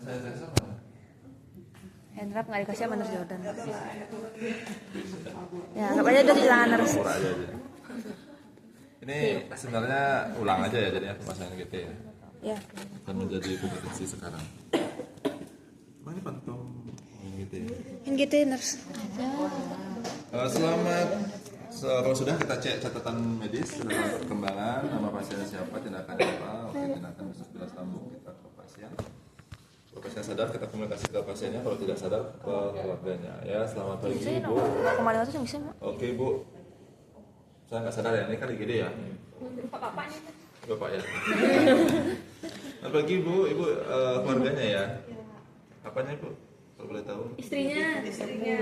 Sanitizer mana? Handrap nggak dikasih sama Nurse Jordan. Ya, anggap aja udah di tangan Nurse. Pura aja. Ini sebenarnya ulang aja ya jadinya pemasangan GT ya. Ya. Dan menjadi kompetensi sekarang. Mana pantom GT? Yang gitu ya Nurse. Selamat. Kalau sudah kita cek catatan medis, catatan perkembangan, nama pasien siapa, tindakan apa, oke tindakan besok bilas lambung kita ke pasien. Kalau pasien sadar kita komunikasi ke pasiennya, kalau tidak sadar ke keluarganya. Ya selamat pagi Bu. Kemarin waktu bisa nggak? Oke Bu. Saya nggak sadar ya, ini kan IGD ya. Bapaknya. Bapak ya. Selamat pagi Bu, Ibu keluarganya ya. Apanya Ibu? Kalau boleh tahu. Istrinya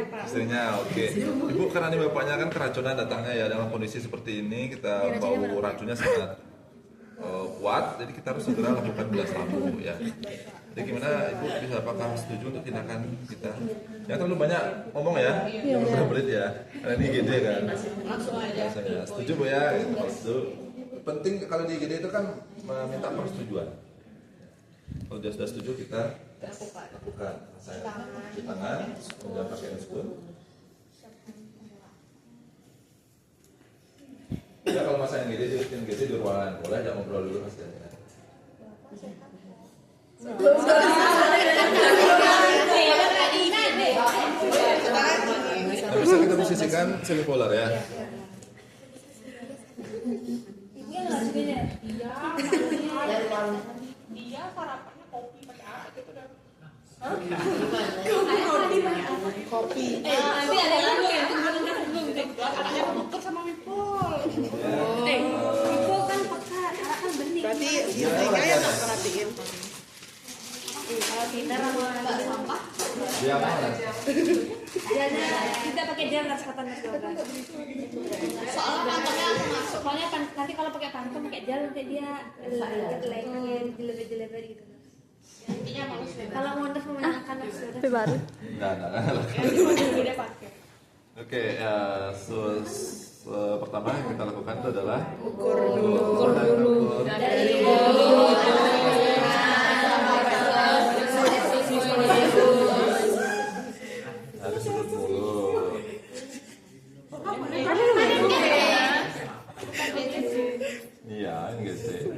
Pak. Istrinya, oke. Ibu karena ini bapaknya kan keracunan datangnya ya dalam kondisi seperti ini, kita bau racunnya sangat kuat, jadi kita harus segera lakukan bilas lambung ya. Jadi gimana Ibu bisa apakah setuju untuk tindakan kita? Jangan terlalu banyak ngomong ya, jangan belit ya. Karena ini IGD kan. Langsung aja. Setuju Bu ya? Setuju. Penting kalau di IGD itu kan meminta persetujuan. Kalau dia sudah setuju kita lakukan. Saya cuci tangan, kemudian pakai spoon. Ya kalau masa yang gede di ruangan, boleh jangan ngobrol dulu hasilnya. Nah, bisa kita posisikan semipolar ya. Dia sarapannya kopi pakai apa gitu dah. Kopi. Nanti ada lagi ya. Anaknya nuker sama Wipul. Wipul kan peka, kan bening. Berarti istrinya yang perhatiin. Kalau kita ramah sampah. Dia mana? Kita pakai gel nggak kata Nurse Jordan. Soalnya nanti kalau pakai pantun pakai gel nanti dia jeleber gitu. Intinya malas. Kalau mau Nurse menggunakan Nurse Jordan. Tapi baru. Udah pakai. Oke, pertama yang kita lakukan itu adalah Ukur dulu. Dari dari sudut mulut. Iya, gitu.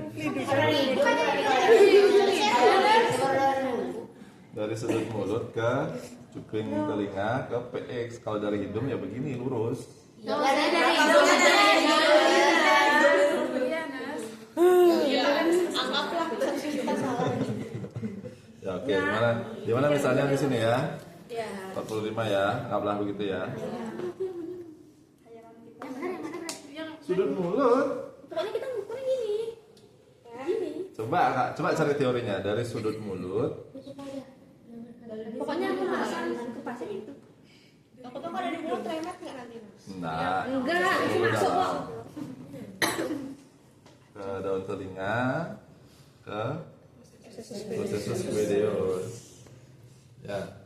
Dari sudut mulut ke cuping telinga ke PX. Kalau dari hidung ya begini lurus. anggaplah kita salah. Ya oke, gimana misalnya di sini ya? 45 ya, anggaplah begitu ya. Sudut mulut. Pokoknya kita ngukurnya gini. Gini. Coba cari teorinya dari sudut mulut. Pokoknya aku masang ke pasir itu. Aku tuh kalau di mulut remet nggak nanti? Nah, Enggak, masuk kok. ke daun telinga, ke prosesus videos. Ya.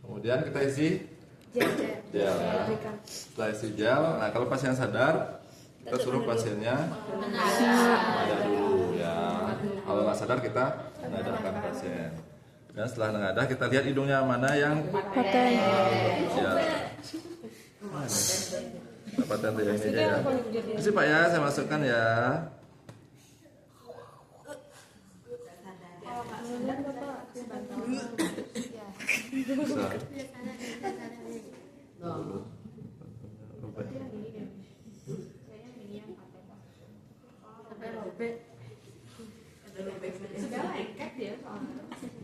Kemudian kita isi gel. Setelah isi gel, nah kalau pasien sadar, kita suruh pasiennya ada dulu ya. Kalau nggak sadar kita mengadahkan pasien. Dan setelah mengadah kita lihat hidungnya mana yang Paten. ya. Paten ya ini aja ya. Masih Pak ya, saya masukkan ya. Bisa.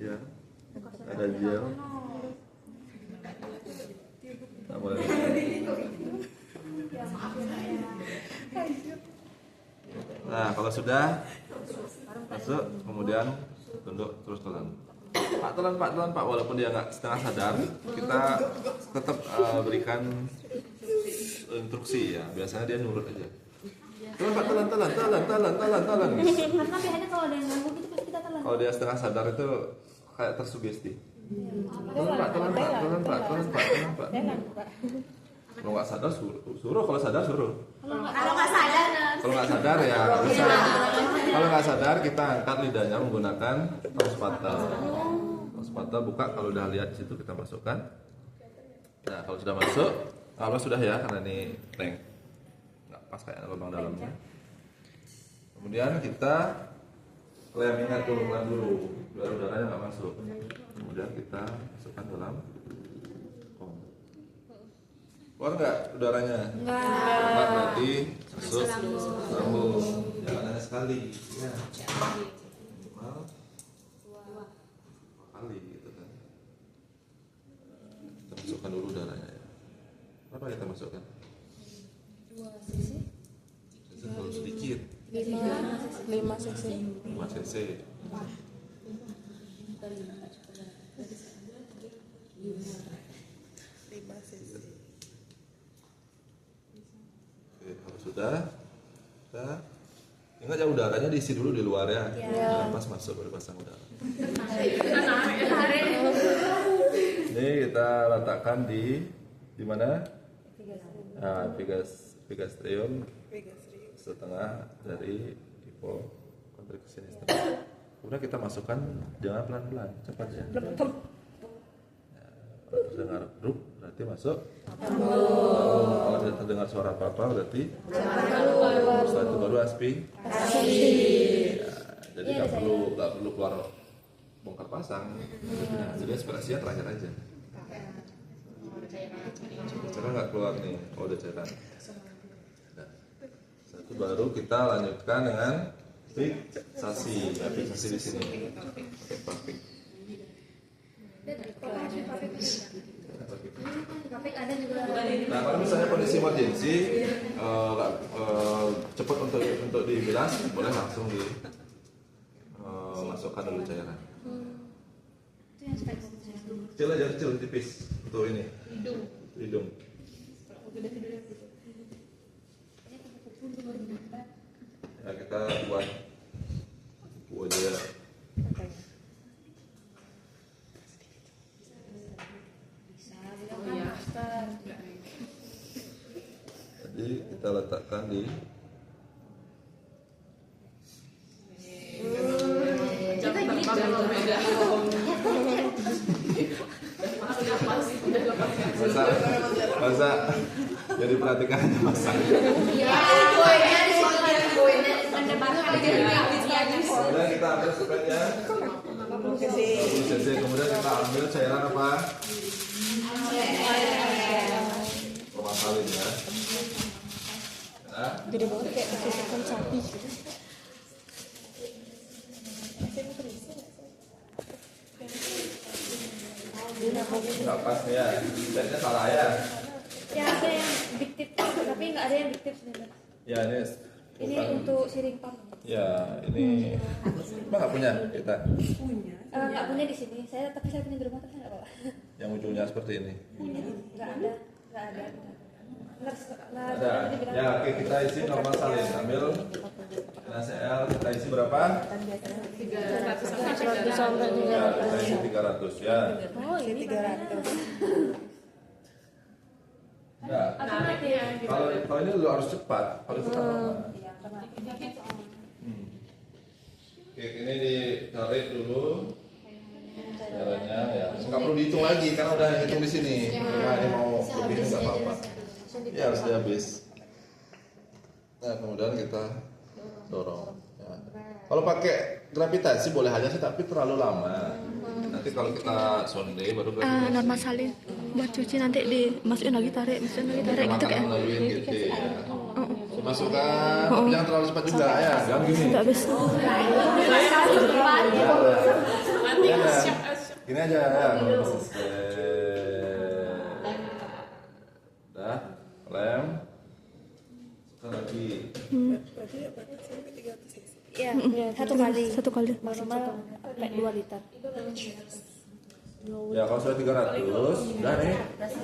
Ya, ada gel. Nah, boleh. Nah, kalau sudah masuk, kemudian tunduk terus telan. Pak, walaupun dia nggak setengah sadar, kita tetap berikan instruksi ya. Biasanya dia nurut aja. Telan Pak, telan. Karena biasanya kalau ada yang ganggu gitu pasti kita telan. Kalau dia setengah sadar itu kayak tersugesti. Telan Pak. Kalau nggak sadar suruh. Kalau sadar suruh. Kalau nggak sadar. Kalau nggak sadar ya bisa. Kalau nggak sadar kita angkat lidahnya menggunakan tos patel. kita buka, kalau udah lihat di situ kita masukkan. Nah kalau sudah masuk, kalau sudah ya, karena ini tank nggak pas kayak lubang dalamnya. Kemudian kita lem, ingat dulu, lem dulu biar udaranya nggak masuk. Kemudian kita masukkan dalam kom. Keluar nggak udaranya? Enggak, berarti masuk lambung. Jangan hanya sekali. Ya. Minimal 2 kali gitu kan. Kita masukkan dulu udaranya ya. Berapa kita masukkan? 2 cc. Terlalu sedikit. 5 cc. 5 cc. Oke, kalau sudah, ingat ya udaranya diisi dulu di luar ya. Jangan pas masuk baru pasang udara. Ini kita letakkan di mana? Nah, Vigastrium setengah dari hipo kontraksi setengah. Kemudian kita masukkan, jangan pelan-pelan, cepat ya. Kalau terdengar grup berarti masuk. Kalau tidak terdengar suara apa-apa berarti setelah itu baru aspirasi. Ya, jadi nggak perlu keluar bongkar pasang. Nah, jadi aspirasinya terakhir aja. Cara nggak keluar nih, kalau udah cairan. Nah, satu baru kita lanjutkan dengan fiksasi. Ya, fiksasi di sini. Pakai papik. Nah, kalau misalnya kondisi emergency cepat untuk dibilas, boleh langsung masukkan dulu cairan. Kecil aja, kecil, tipis untuk ini hidung. Ya, kita buat aja ya. Jadi kita letakkan di masa jadi perhatikan aja masak. Kemudian kita ambil spraynya 20 cc. Kemudian kita ambil cairan apa? Formalin ya. Jadi banget kayak kesusahan sapi. Nggak pas ya, setnya salah ya. Ya ada yang big tip, tapi nggak ada yang big tip sebenarnya. Ya ini Untuk siring pump. ya ini emang nggak punya kita Nggak punya di sini. Tapi saya punya di rumah, tapi nggak bawa. yang ujungnya seperti ini. Nggak ada. Ada. Ya oke, kita isi normal salin. Ambil NaCl, kita isi berapa? 300 sampai Ya, kita isi 300 ya. Oh ini 300. Enggak. Kalau ini lu harus cepat. Kalau itu kan lama. Oke, ini ditarik dulu caranya ya. Nggak perlu dihitung lagi karena udah hitung di sini. Nah, ini mau lebih nggak apa-apa. Ya harus dihabis. Nah, kemudian kita dorong. Ya. Kalau pakai gravitasi boleh aja sih, tapi terlalu lama. Nanti kalau kita sonde baru gravitasi. normal salin buat cuci, nanti dimasukin lagi tarik gitu kayak. Gitu ya. Masukkan, tapi jangan terlalu cepat juga ya. Jangan gini. Nggak bisa. Gini aja ya. Dah, lem. Masukkan lagi. Iya, satu kali maksimal sampai 2 liter. Ya kalau sudah 300, udah nih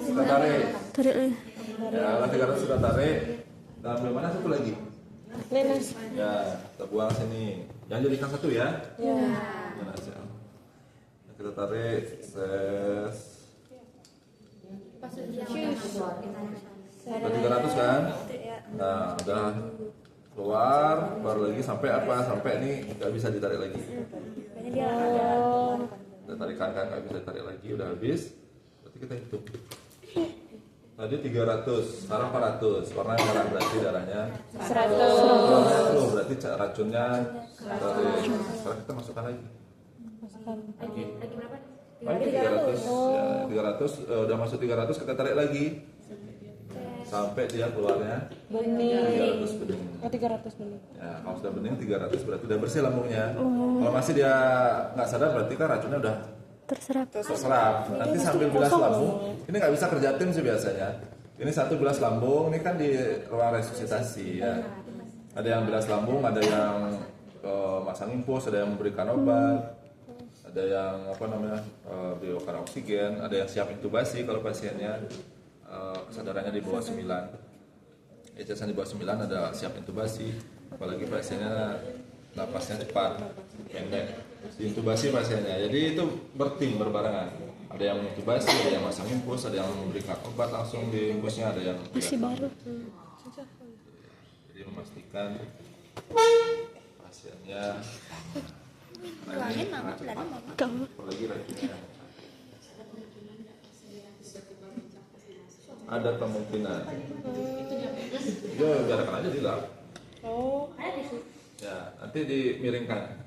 kita tarik. Ya kalau 300 sudah tarik, dan ambil mana satu lagi? Nenes. Ya, kita buang sini. Jangan jadikan satu ya. Jangan aja. Nah, kita tarik, ses. Udah 300 kan? Nah, udah keluar, baru lagi sampai apa? Sampai ini nggak bisa ditarik lagi. Kayaknya dia ada. Udah tarikan kan, nggak bisa tarik lagi, udah habis. Berarti kita hitung. Tadi 300, sekarang 400. Warna merah berarti darahnya 100. warnanya penuh, berarti racunnya dari sekarang kita masukkan lagi. Lagi berapa? lagi 300. Ya, 300 udah masuk 300 kita tarik lagi sampai dia keluarnya Bening. 300 bening. Oh, 300 bening. Ya, kalau sudah bening 300 berarti udah bersih lambungnya. Kalau masih dia nggak sadar berarti kan racunnya udah terserap. Nanti sambil bilas lambung, ini nggak bisa kerja tim sih biasanya. Ini satu bilas lambung, ini kan di ruang resusitasi ya. Ada yang bilas lambung, ada yang masang infus, ada yang memberikan obat, ada yang berikan oksigen, ada yang siap intubasi kalau pasiennya kesadarannya di bawah 9. Ejasan di bawah 9 ada siap intubasi, apalagi pasiennya napasnya cepat, pendek, diintubasi pasiennya. Jadi itu berbarengan. Ada yang intubasi, ada yang masang infus, ada yang memberikan obat langsung di infusnya, ada yang Masih baru. Jadi memastikan pasiennya apalagi racunnya. Ada kemungkinan. Ya biarkan aja dilap. Oh. Ya, nanti dimiringkan.